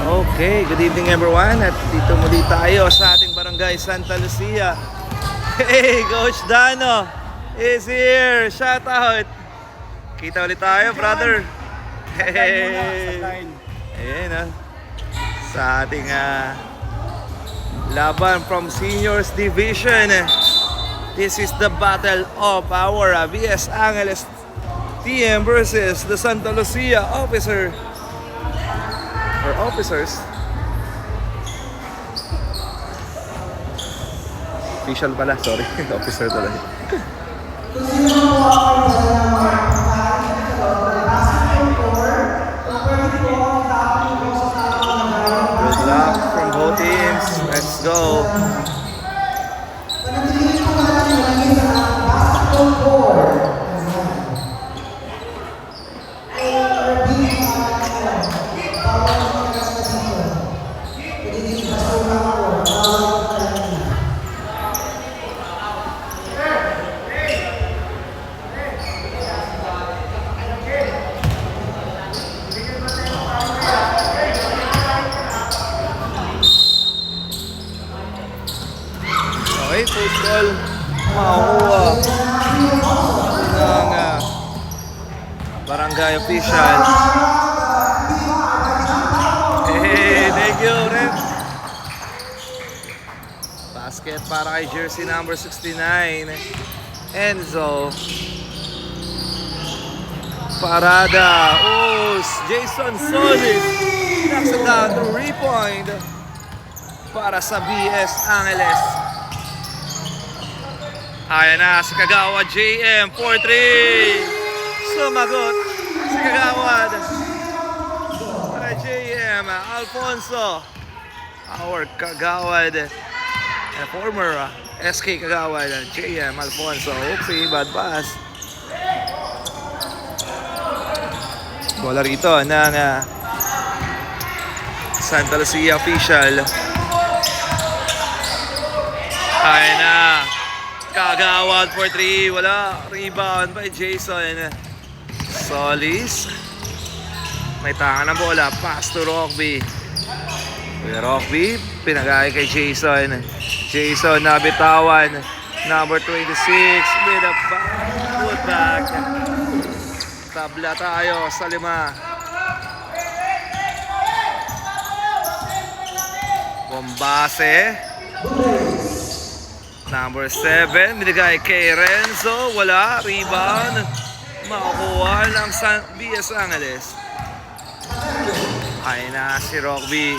Okay, good evening everyone. At dito muli tayo sa ating barangay Santa Lucia. Hey, Coach Dano is here. Shout out. Kita ulit tayo, brother. Hey. Ayan sa ating laban from Seniors Division. This is the battle of our VS Angeles team versus the Santa Lucia officers. Official pala, sorry. Officer talaga. Good luck from both teams. Let's go. Okay, football makuha ng barangay official. Hey, thank you, ref. Basket para kay jersey number 69, Enzo. Parada. Jason Solis knocks it down to 3-point para sa BS Angeles. Ayan na si Kagawad JM, 4-3. Sumagot si Kagawad. Para JM, Alfonso. Our Kagawad, former SK Kagawad, JM Alfonso. Oopsie, bad pass. Bola rito ng Santa Lucia official. Ayan na. Kagawad for 3, wala. Rebound by Jason Solis. May tangan ng bola, pass to Rockby. Rockby, pinagay kay Jason. Jason nabitawan. Number 26 with a putback. Tabla tayo sa 5. Bombase. Number 7, binigay kay Renzo. Wala. Rebound. Makukuha ng BS Angeles. Ay na si Rockby.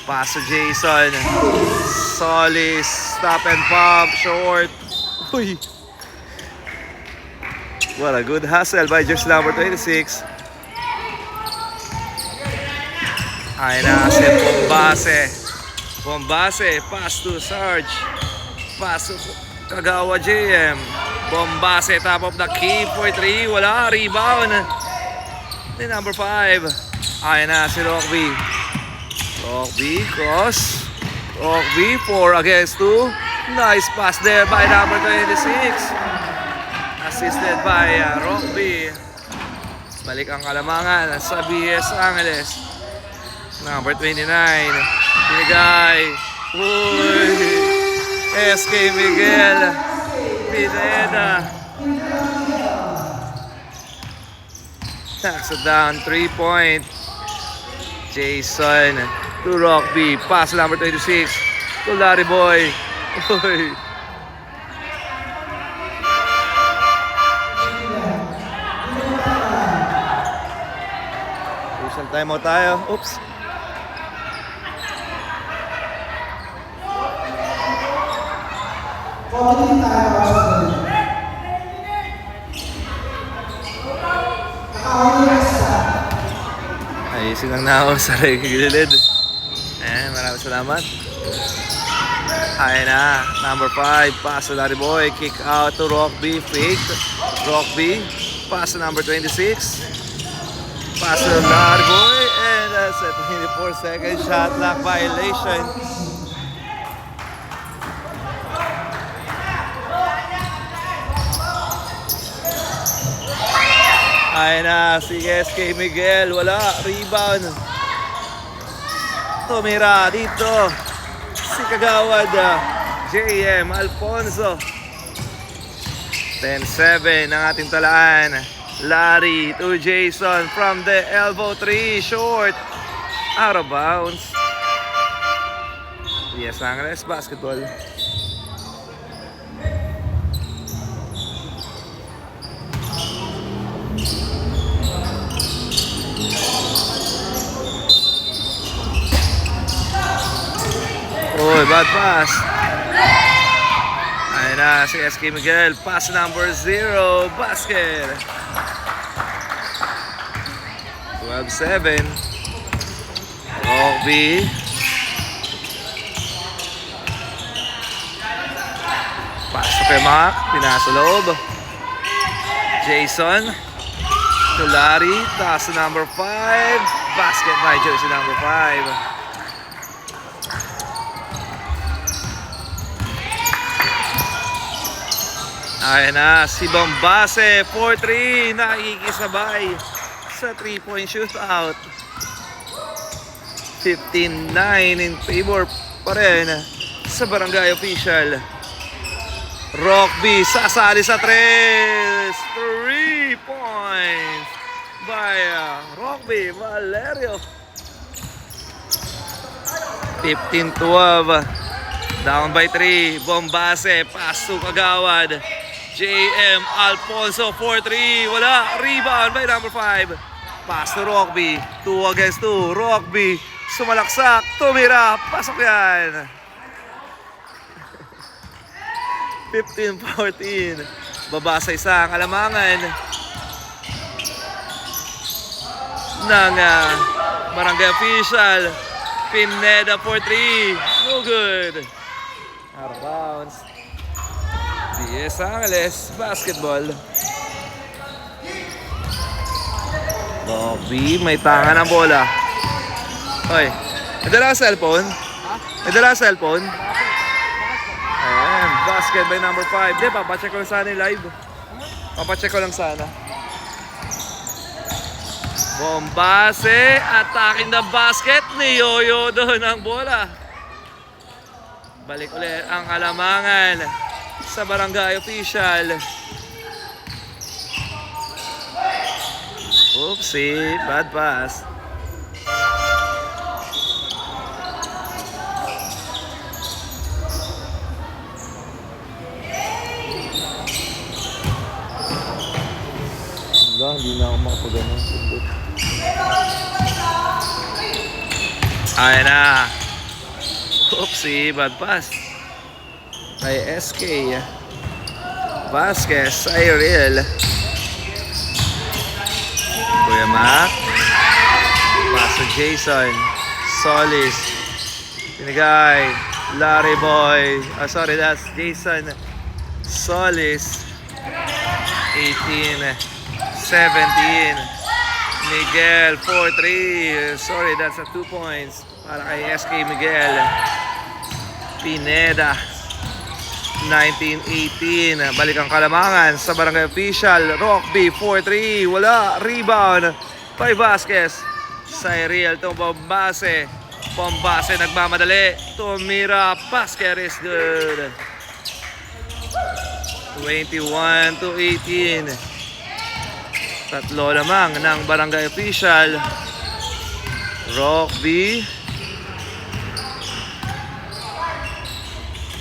Paso Jason. Solis. Stop and pop. Short. Uy. What a good hustle by jersey number 26. Ay na si Bombase. Bombase. Pass to Sarge. Pasok Kagawa JM. Bombase, top of the key for 3. Wala. Rebound ni number 5. Ayan na si Rockby. Rockby cross. Rockby 4 against 2. Nice pass there by number 26. Assisted by Rockby. Balik ang kalamangan sa BS Angeles. Number 29. Binigay. Uy. SK Miguel Pineda knocks it down, 3-point. Jason to Rockby, pass number 26 to Larry Boy. Crucial timeout tayo. Oops. Ayusin lang na ako sa gilid. Maraming salamat. Ayan na, number 5, pass to Larry Boy, kick out to Rockby, fake. Rockby, pass to number 26. Pass to Larry Boy, and that's a 24-second shot clock violation. Ay na si SK Miguel, wala, rebound. tumira dito. Si Kagawad, JM Alfonso. 10-7 ang ating talaan. Larry to Jason from the elbow 3, short, out of bounds. Yes, Angeles basketball. Oh, bad pass. Ayun na si SK Miguel. Pass number 0. Basket. 12-7. Rockby. Pass to kay Mac. Pinasa loob. Jason. To Larry. Taas to number 5. Basket by jersey number 5. Ayan na, si Bombase, 4-3, nakikisabay sa 3-point shootout. 15-9 in favor pa rin sa barangay official. Rockby, sasali sa 3 points by Rockby Valerio. 15-12, down by 3, Bombase, pass to Kagawad. JM Alfonso, 4-3, wala, rebound by number 5. Pass to Rockby, 2 against 2, Rockby, sumalaksak, tumira, pasok yan. 15-14, babasa isang alamangan ng barangay official. Pineda, 4-3, no good. Out of bounds. Yes, Angeles basketball. Bobby, may tanga ng bola. Hoy, nadala ang cellphone? Nadala ang cellphone? Ayan, basket by number 5. Di, papacheck ko lang sana yung live. Papacheck ko lang sana. Bombase, attacking the basket. Niyoyo doon ang bola. Balik ulit ang alamangan sa barangay official. Oopsie, bad pass. Hindi na ako makapagano. Ayan na. Oopsie, bad pass. Kay SK Vasquez, Cyril. Kuya Mac. Pass to Jason. Solis. Pinigay. Larry Boy. Oh, sorry, that's Jason Solis. 18, 17. Miguel, 4-3. Sorry, that's a 2 points. Para kay SK Miguel. Pineda. 19-18, balik ang kalamangan sa barangay official. Rockby, 4-3, wala, rebound by Vasquez. Cyril to Bombase. Bombase nagmamadali, tumira, basket is good. 21-18. Tatlo lamang ng barangay official. Rockby.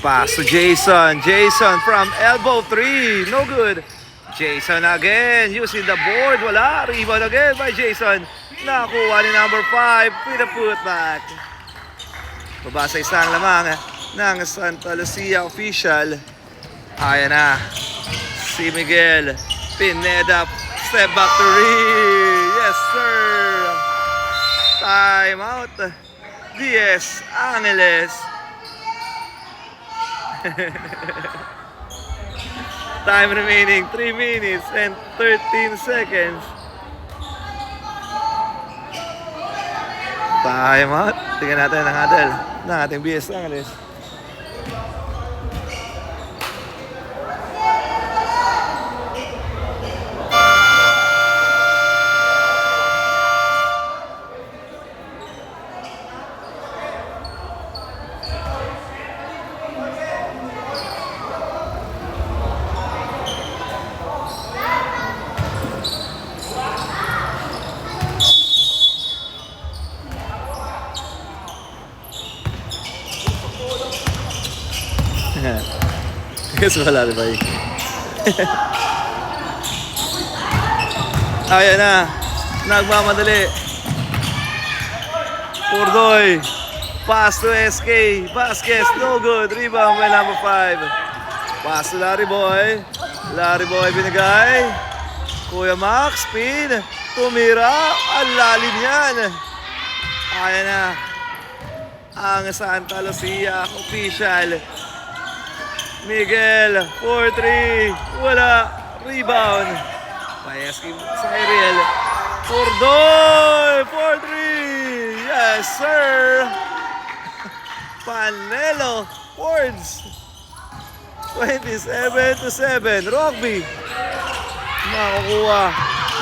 Pass to Jason. Jason from elbow 3. No good. Jason again. Using the board. Wala. Rebound again by Jason. Nakuha ni number 5 with a putback. Babasa isang lamang ng Santa Lucia official. Ayan na. Si Miguel. Pineda. Step back 3. Yes, sir. Time out. Diez Angeles. Time remaining 3 minutes and 13 seconds. Time out. Tingnan natin ang huddle ng ating BS Angeles. Yes, wala rin ba eh. Ayan na. Nagmamadali. Purdoy. Pass to SK. Vasquez, no good. Rebound by number 5. Pass to Larry Boy. Larry Boy binigay. Kuya Max, spin. Tumira. Ang lalim yan. Ayan na. Ang Santa Lucia official. Miguel, 4-3. Wala. Rebound. Payaski Cyril. Purdoy, 4-3. Yes, sir. Panelo, Fords. 27-7. Rockby. Makukuha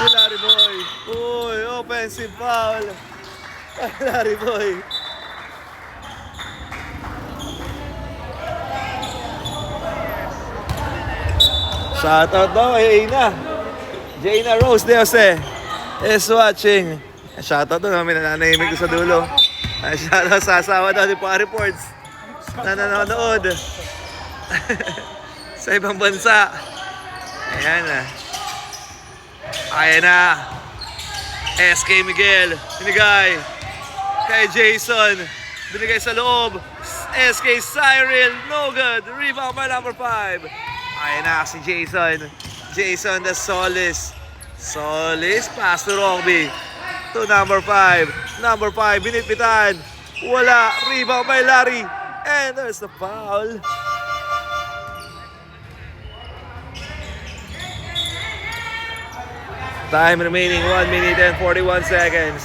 ni Larry Boy. Uy, offensive foul. Larry Boy. Shoutout daw kay Aina. Jaina Rose de Jose is watching. Shoutout daw namin nananahimik ko sa dulo. Shoutout sa asawa daw ni Pa Reports na nanonood sa ibang bansa. Ayan na. Ayan na. SK Miguel. Binigay kay Jason. Binigay sa loob. SK Cyril. No good. Rebound by number 5. Ayan na si Jason. Jason the Solis. Solis. Pass to Rockby. To number 5. Number 5. Binitbitan. Wala. Rebound by Larry. And there's the foul. Time remaining 1 minute and 41 seconds.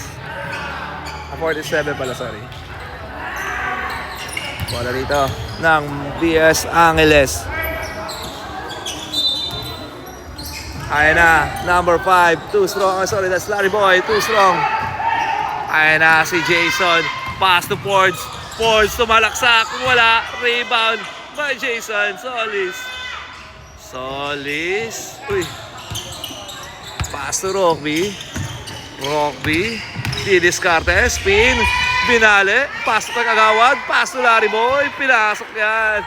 47 pala, sorry. Wala rito ng BS Angeles. Ayan na, number 5, too strong. Sorry, that's Larry Boy, too strong. Ayan na si Jason. Pass to Fords. Fords tumalaksak. Wala. Rebound by Jason. Solis. Solis. Uy. Pass to Rockby. Rockby. Didiskarte. Spin. Binale. Pass to Kagawad. Pass to Larry Boy. Pinasok yan.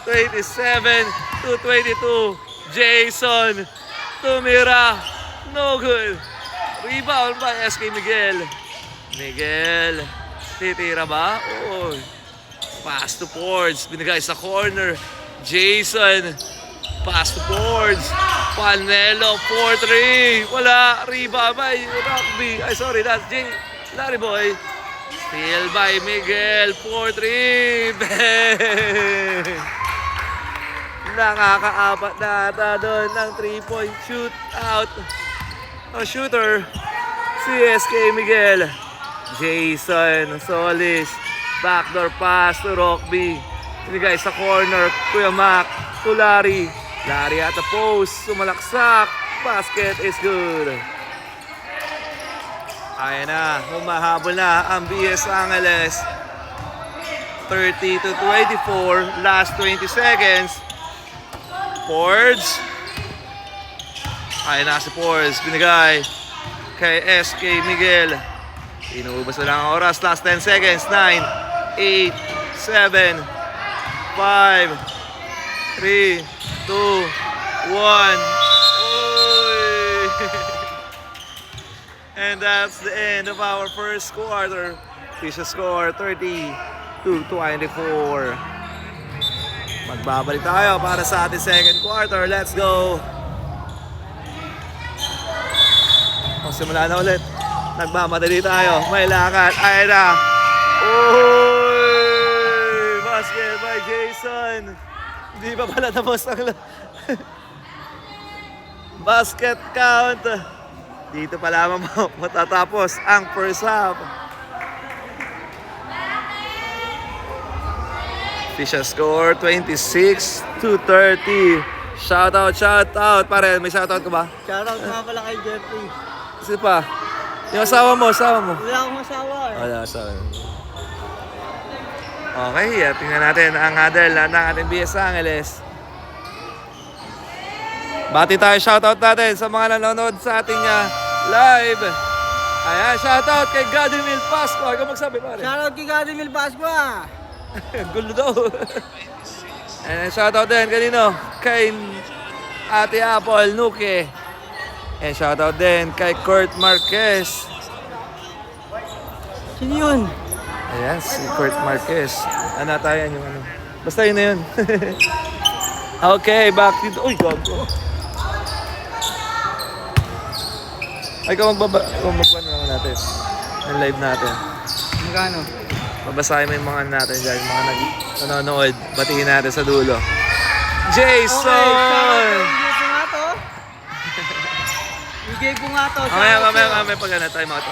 27-22. Jason. Tumira. No good. Rebound by SK Miguel. Miguel. Titira ba? Oh. Pass to Fords. Binigay sa corner. Jason. Pass to Fords. Panelo. 4-3. Wala. Rebound by Rockby. Ay, sorry. That's Larry Boy. Steal by Miguel. 4-3. Bang! Nakakaapat na ata doon ng 3-point shoot out. Shooter. Si SK Miguel. Jason Solis. Backdoor pass to Rockby. Binigay sa corner. Kuya Mac. To Larry. Larry at the post. Sumalaksak. Basket is good. Ayan na. Humahabol na ang BS Angeles. 30-24. Last 20 seconds. Fords. Ayan na si Fords. Binigay kay SK Miguel. Inuubos na lang ang oras. Last 10 seconds. 9, 8, 7, 5, 3, 2, 1. Oy! And that's the end of our first quarter. Fisher score 30-24. Magbabalik tayo para sa ating second quarter. Let's go! Simula na ulit. Nagmamadali tayo. May lakad. Ayan na. Uy! Basket by Jason. Hindi pa pala tapos ang basket count. Dito pa lamang matatapos ang first half. Official score 26-30. Shoutout. Pare, may shoutout ka ba? Shoutout nga pala kay Jeffrey. Kasi pa, yung asawa mo. Wala akong asawa eh. Wala asawa. Okay, tingnan natin ang huddle ng ating BS Angeles. Bati tayo, shoutout natin sa mga nanonood sa ating live. Ayan, shoutout kay Gadimil Pasqua. Ikaw magsabi, pare. Shoutout kay Gadimil Pasqua. Gulo daw. And shoutout din kanino? Kay Ate Apple Nuke. And shoutout din kay Kurt Marquez. Sino yun? Ayan, si Kurt Marquez. Anatayan yung ano. Basta yun na yun. Okay, back dito. Uy, gago. Ay, magbano naman natin. Ang live natin. Magkano? Babasahin mo yung mga natin dyan, yung mga nanonood. Batiin natin sa dulo. Jason! Bigay ko nga to. Mamaya pag ano, time out.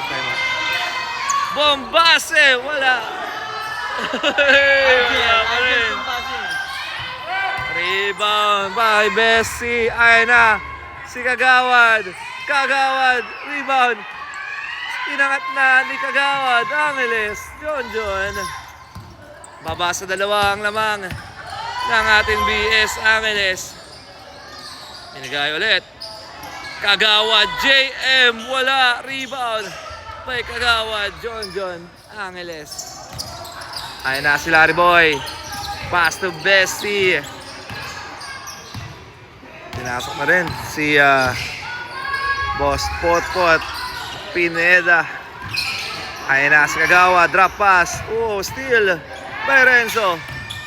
Bombase! Wala! Wala pa rin. Rebound by Bessie. Ay na. Si Kagawad. Rebound. Inangat na ni Kagawad. Angeles. John. Babasa dalawa ang lamang ng ating BS Angeles. Inigay ulit. Kagawad. JM. Wala. Rebound by Kagawad. John. Angeles. Ay na si Larry Boy. Pass to Bessie. Pinasok na rin si Boss Potpot Pineda. Ayun na si Kagawa, drop pass. Oh, steal by Renzo.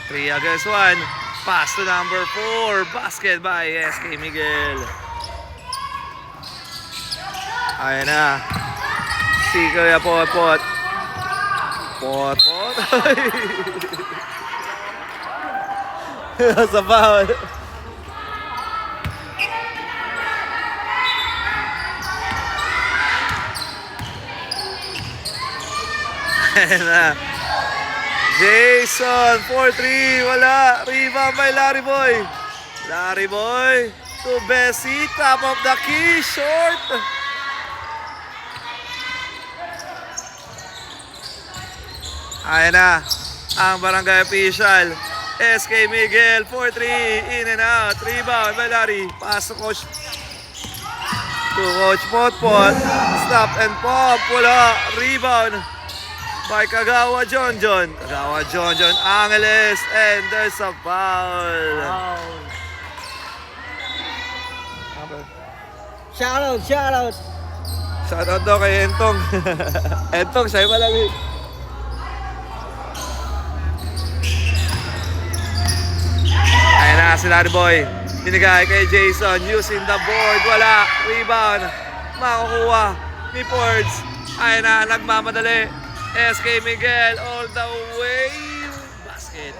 3 against 1. Pass to number 4. Basket by SK Miguel. Ayun na si Kuya Potpot. Sa foul. Jason, 4-3, wala. Rebound by Larry Boy to Bessie, top of the key, short. Ayan na, ang barangay official. SK Miguel, 4-3, in and out. Rebound by Larry, pass to Coach Potpot. Stop and pop, wala. Rebound by Kagawa John. Angeles, and there's a foul. Wow. Shoutout. Shoutout daw kay Entong. Entong, sa'yo pa lang eh. Ayun na si Larry Boy. Binigay kay Jason using the board. Wala. Rebound. Makukuha ni Fords. Ayun na, nagmamadali. SK Miguel all the way. Basket.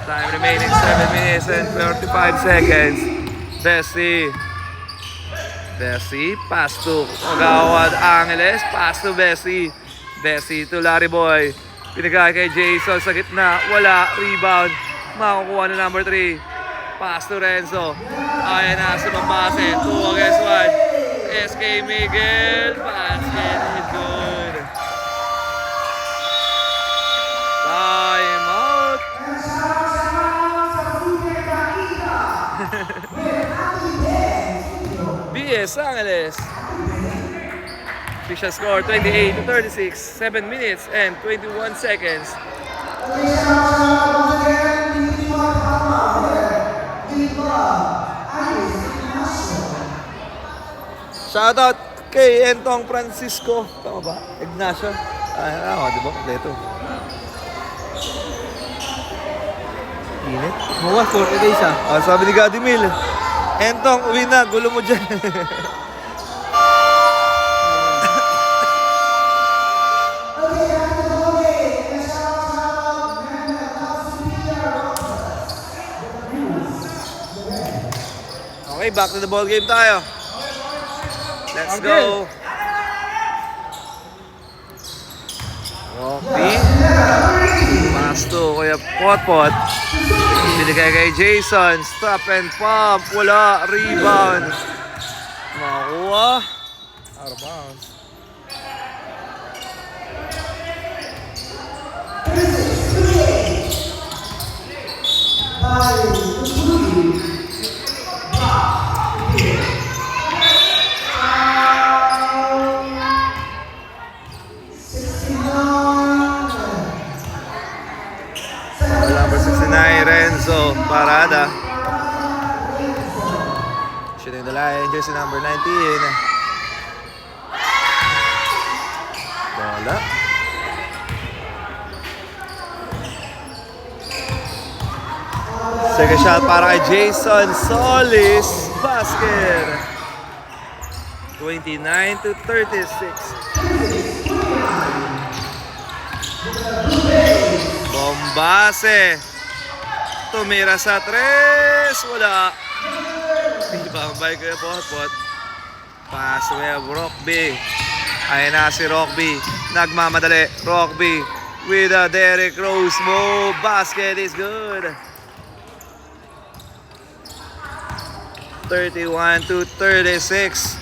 Time remaining 7 minutes and 35 seconds. Bessie, pass to Kagawad Angeles. Pass to Bessie to Larry Boy. Pinagay kay Jason sa gitna. Wala. Rebound. Makukuha na number 3. Pass to Renzo. Ayan na, sumambase. 2 against 1. SK Miguel, basket is good. Time out. BS Angeles. Official score 28-36, 7 minutes and 21 seconds. Shoutout kay Entong Francisco. Tama ba? Ignacio. Di ba? Kompleto. Init. Bukas 40 days Sabi ni Gadimil, Entong, uwi na. Gulo mo dyan. Okay, back to the ball game tayo. Let's go. Rocky. Pass to Kuya Potpot. Binigay kay Jason. Stop and pop. Wala. Rebound. Makuha. Out of bounds. jersey number 19. Bola. Second shot para kay Jason Solis. Basket. 29-36. Bombase. Tumira sa 3. Wala. Ibambay ko yung pot. Pass with Rockby. Ayan na si Rockby. Nagmamadali. Rockby with a Derrick Rose move. Basket is good. 31-36.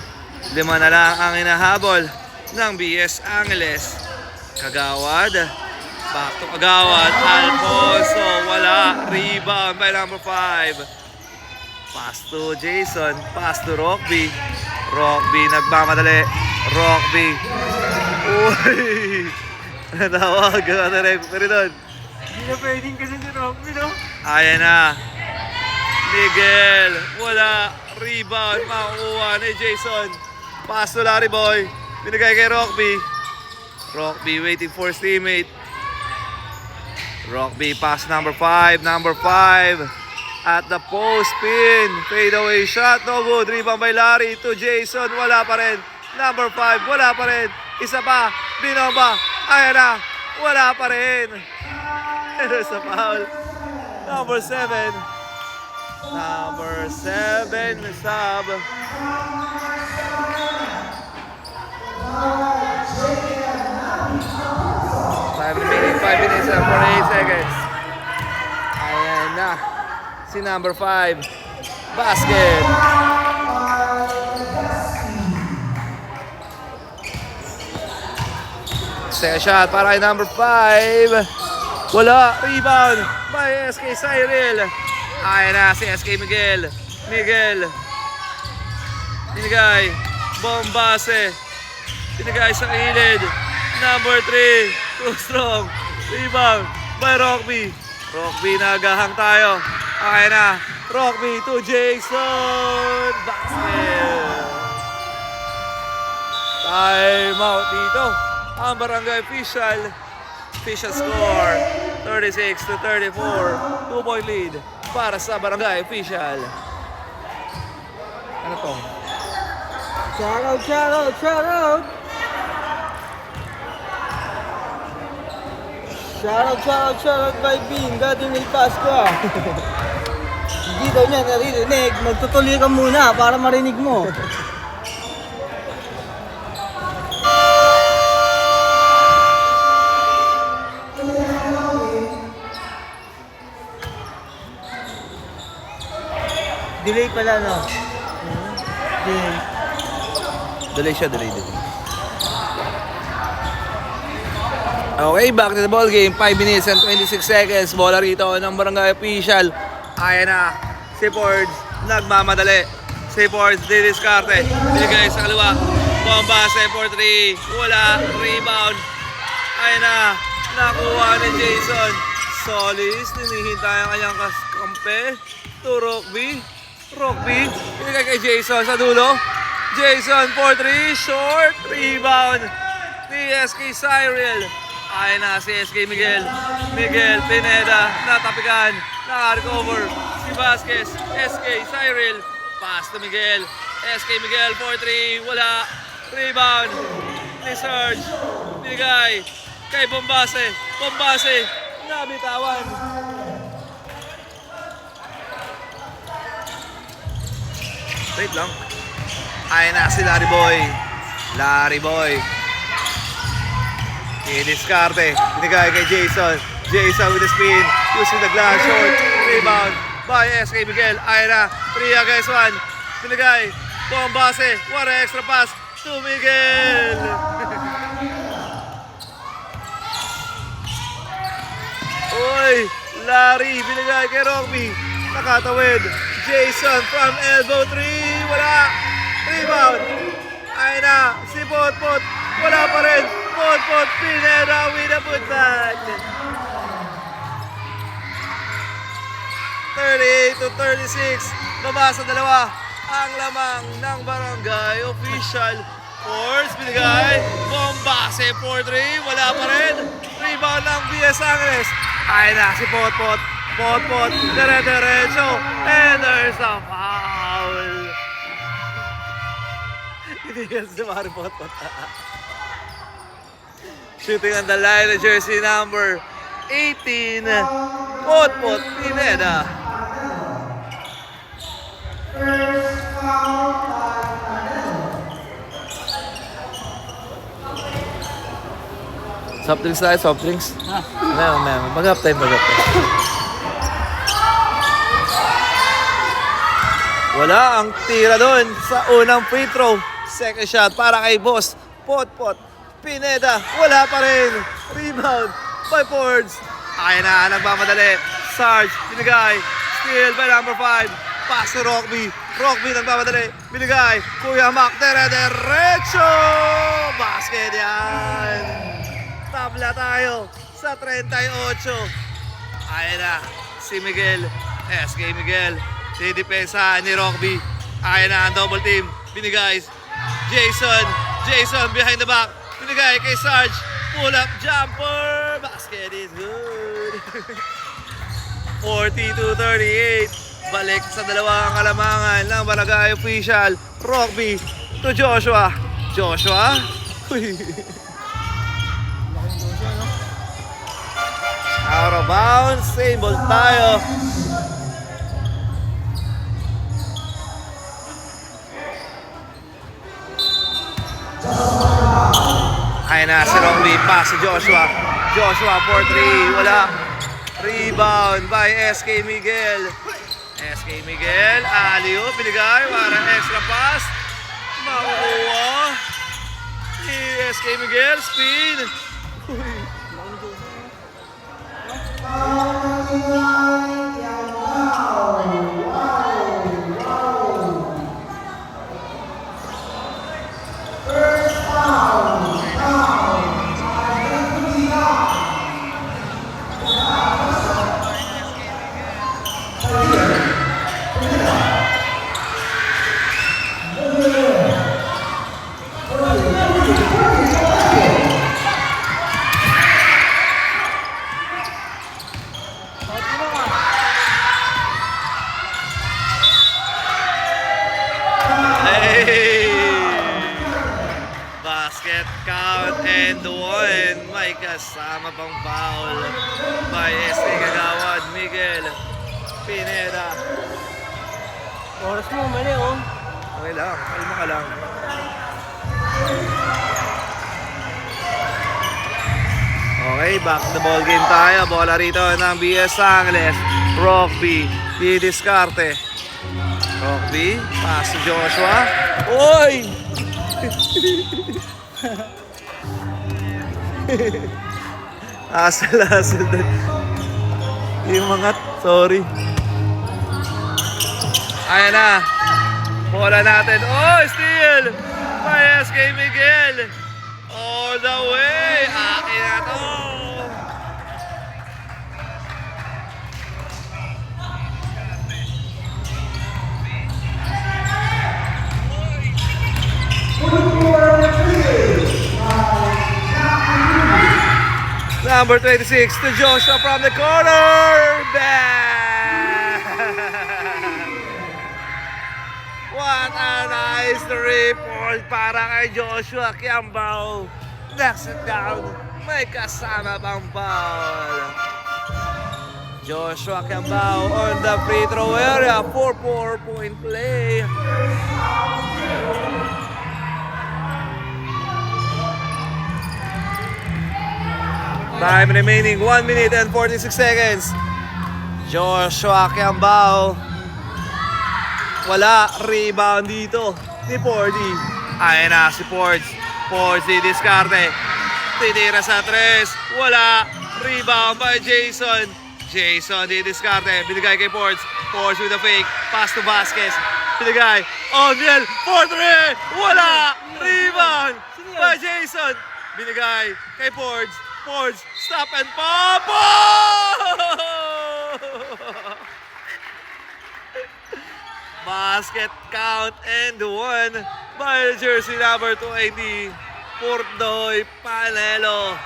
5 na lang ang inahabol ng BS Angeles. Kagawad. Back to Kagawad. Alfonso. Wala. Rebound by number 5. Pass to Jason. Pass to Rockby. Rockby nagmamadali. Rockby. Uy! Natawag ka na referee doon. Hindi na pwedeng kasi si Rockby, no? Ayan na. Miguel. Wala. Rebound. Makukuha ni Jason. Pass to Larry Boy. Binigay kay Rockby. Rockby waiting for his teammate. Rockby pass number 5. Number 5. At the post pin. Fade away shot. No good. Rebound by Larry to Jason. Wala pa rin. Number 5. Wala pa rin. Isa pa. Binomba. Ayan na. Wala pa rin. There's a foul. Number 7. Number 7. Sub. 5 minutes and 48 seconds. Ayan na. Si number 5. Basket. Second shot para kay number 5. Wala. Rebound by SK Cyril. Ayan na si SK Miguel. Miguel. Binigay. Bombase. Binigay sa kilid. Number 3. Too strong. Rebound by Rockby. Rockby nagahang tayo. Ayan na. Rockby to Jason. Basket. Time out dito. Ang barangay official. Official score. 36-34. 2-point lead para sa barangay official. Ano to? Shoutout, shoutout, shoutout! Shoutout, shoutout, shoutout by Bean, Gadon El Pascua. Hindi daw niya naririnig, magtutuloy ka muna para marinig mo. Delay pala, no? Delay. Delay siya, delay. Okay, back to the ball game. 5 minutes and 26 seconds. Bola rito ng barangay official. Ayan na. Si Fords nagmamadali. Si Fords didiskarte. Binigay sa kaliwa. Bombase for 3. Wala. Rebound. Ayan na. Nakuha ni Jason. Solis. Ninihintay ang kanyang kampe. To Rockby. Rockby. Binigay kay Jason sa dulo. Jason for 3. Short. Rebound. Ni SK Cyril. Ayan na si SK Miguel. Miguel Pineda. Natapikan. Naka-recover. Si Vasquez. SK Cyril. Pass to Miguel. SK Miguel for 3. Wala. Rebound. Ni Serge. Binigay kay Bombase. Bombase. Nabitawan. Wait lang. Ayan na si Larry Boy. Larry Boy. Kiniskarte. Binigay kay Jason. Jason with the spin. Using the glass short. Rebound by SK Miguel. Ayan na. 3 against 1. Binigay. Bombase. What an extra pass to Miguel. Uy. Larry. Binigay kay Rockby. Nakatawid. Jason from elbow 3. Wala. Rebound. Ayan na. Si Potpot. Wala pa rin. Potpot Pineda with a putback. 38-36. Baba sa dalawa. ang lamang ng barangay official. Force, binigay. Bombase, 4-3. Wala pa rin. Rebound ng BS Angeles. Ay na, si Potpot. Potpot, dire-diretso. And there's a foul. Hindi yan si Mari Potpot. Shooting on the line of jersey number 18. Potpot, Pineda. Soft drinks tayo, soft drinks. Mag-up time, mag-up time. Wala ang tira doon sa unang free throw. Second shot para kay Boss Potpot Pineda. Wala pa rin. Rebound by Fords. Ay na, nagmamadali. Sarge, binigay. Steal by number 5. Pass to Rockby. Rockby nagmamadali. Binigay. Kuya Mac, dire-diretso. Basket yan. Tabla tayo sa 38. Ayan na, si Miguel. SK Miguel. Didepensa ni Rockby. Ayan na ang double team. Binigay. Jason. Jason behind the back. Binigay kay Sarge. Pull up jumper. Basket is good. 42-38. Balik sa dalawang kalamangan ng barangay official. Rockby to Joshua. Joshua. Out of bounds, same ball tayo. Ay na, si Rockby, pass si Joshua. Joshua 4-3, wala. Rebound by SK Miguel. SK Miguel, aliyo, binigay, para extra pass. Makukuha ni SK Miguel, spin. Basket count and one. May kasama pang foul by SK Kagawad Miguel Pineda. Oras mo, mali oh. Okay lang, kalma ka lang. Okay, back to the ball game tayo. Bola rito ng BS Angeles. Rockby, didiskarte. Rockby, pass to Joshua. Oy! Asal-asal din. Yung mga, sorry. Ayan na. Bola natin. Oh, steal! By SK Miguel. All the way. Akin na to. Number 26 to Joshua from the corner. Bang! What a nice report para kay Joshua Kiambao. Knocks it down. May kasama pang foul. Joshua Kiambao on the free throw area for 4-point play. Time remaining 1 minute and 46 seconds. Joshua Kiambao. Wala, rebound dito ni Pordy. Ayan na si Pords. Pords didiskarte. Tinira sa 3. Wala, rebound by Jason. Jason didiskarte. Binigay kay Pords. Pords with a fake. Pass to Vasquez. Binigay. O'Neal, 4-3. Wala, rebound by Jason. Binigay kay Pords. Pords, stop and pop! Oh! Basket count and one by jersey number 20, Pordoy Panelo.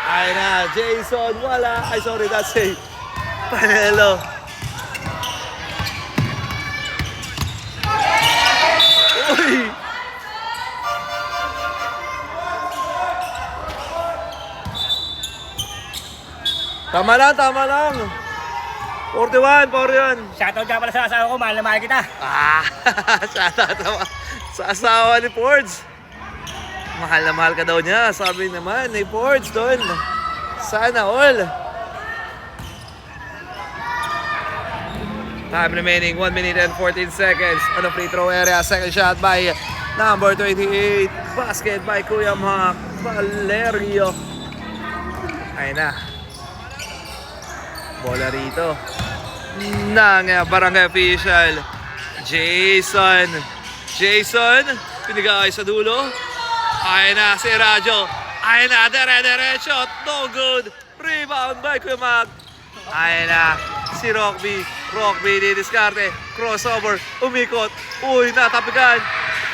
Ay na, Jason, wala. Ay, sorry, that's a Panelo. Uy! Tama lang, tama lang. 41, 41. Shoutout nga pala sa asawa ko, mahal na mahal kita. Ah, sa asawa ni Fords. Mahal na mahal ka daw niya, sabi naman ni Fords doon. Sana all. Time remaining, 1 minute and 14 seconds on the free throw area. Second shot by number 28. Basket by Kuya Mac Valerio. Ayun na. Bola rito ng barangay official Jason. Pinigay sa dulo. Ayun na si Radyo. Ayun na, dire-diretso. No good. Rebound by Kuya Mag. Ayun na si Rockby didiskarte. Crossover. Umikot. Uy, natapigan.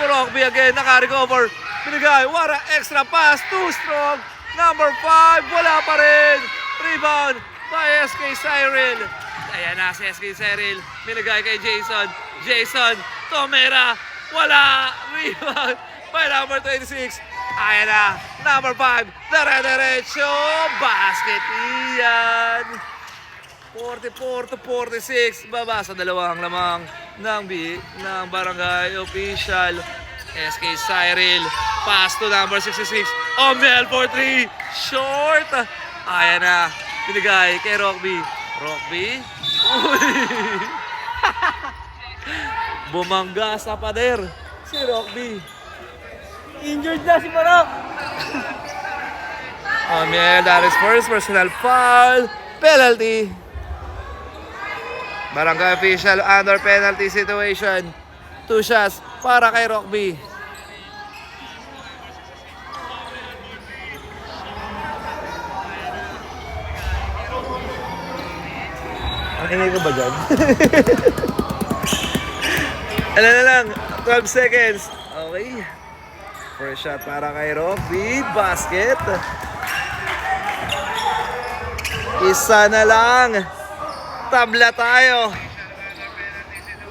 Rockby again. Naka-recover. Pinigay. Wara. Extra pass. Too strong. Number 5. Wala pa rin. Rebound by SK Cyril. Ayan na si SK Cyril. Minigay kay Jason. Tomera. Wala. Rebound by number 26. Ayan na. Number 5. Dire-diretso. Basket iyan. 44 to 46. Baba sa dalawang lamang ng barangay official. SK Cyril. Pass to number 66. Omel for 3. Short. Ayan na. Binigay kay Rockby. Uy! Bumangga sa pader si Rockby. Injured na si Marok. That is first personal foul. Penalty. Barangay official under penalty situation. 2 shots para kay Rockby. Ang ingay ko ba dyan? Ano na lang, 12 seconds. Okay. First shot para kay Rockby. Basket. Isa na lang. Tabla tayo.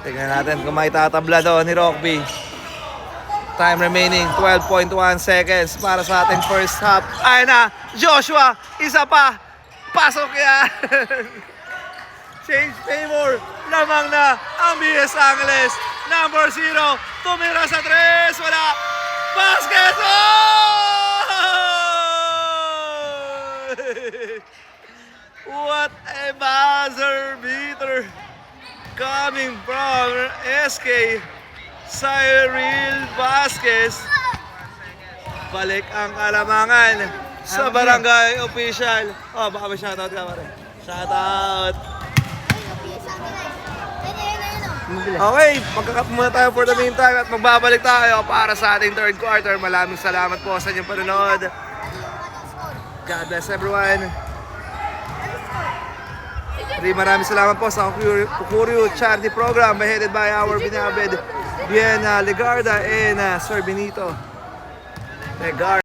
Tingnan natin kung may tatabla doon ni Rockby. Time remaining, 12.1 seconds para sa ating first half. Ayun na, Joshua, isa pa. Pasok yan. Change favor. Lamang na ang BS Angeles. Number 0. Tumira sa 3. Wala. Basket! Oh! What a buzzer beater. Coming from SK Cyril Vasquez. Balik ang kalamangan sa barangay official. Oh, baka may shoutout ka pa rin. Shoutout. Okay, magkakap muna tayo for the meantime at magbabalik tayo para sa ating third quarter. Maraming salamat po sa inyong panonood. God bless everyone. Maraming salamat po sa Kukuryo Charity Program headed by our beloved Bien Legarda and Sir Benito Legarda.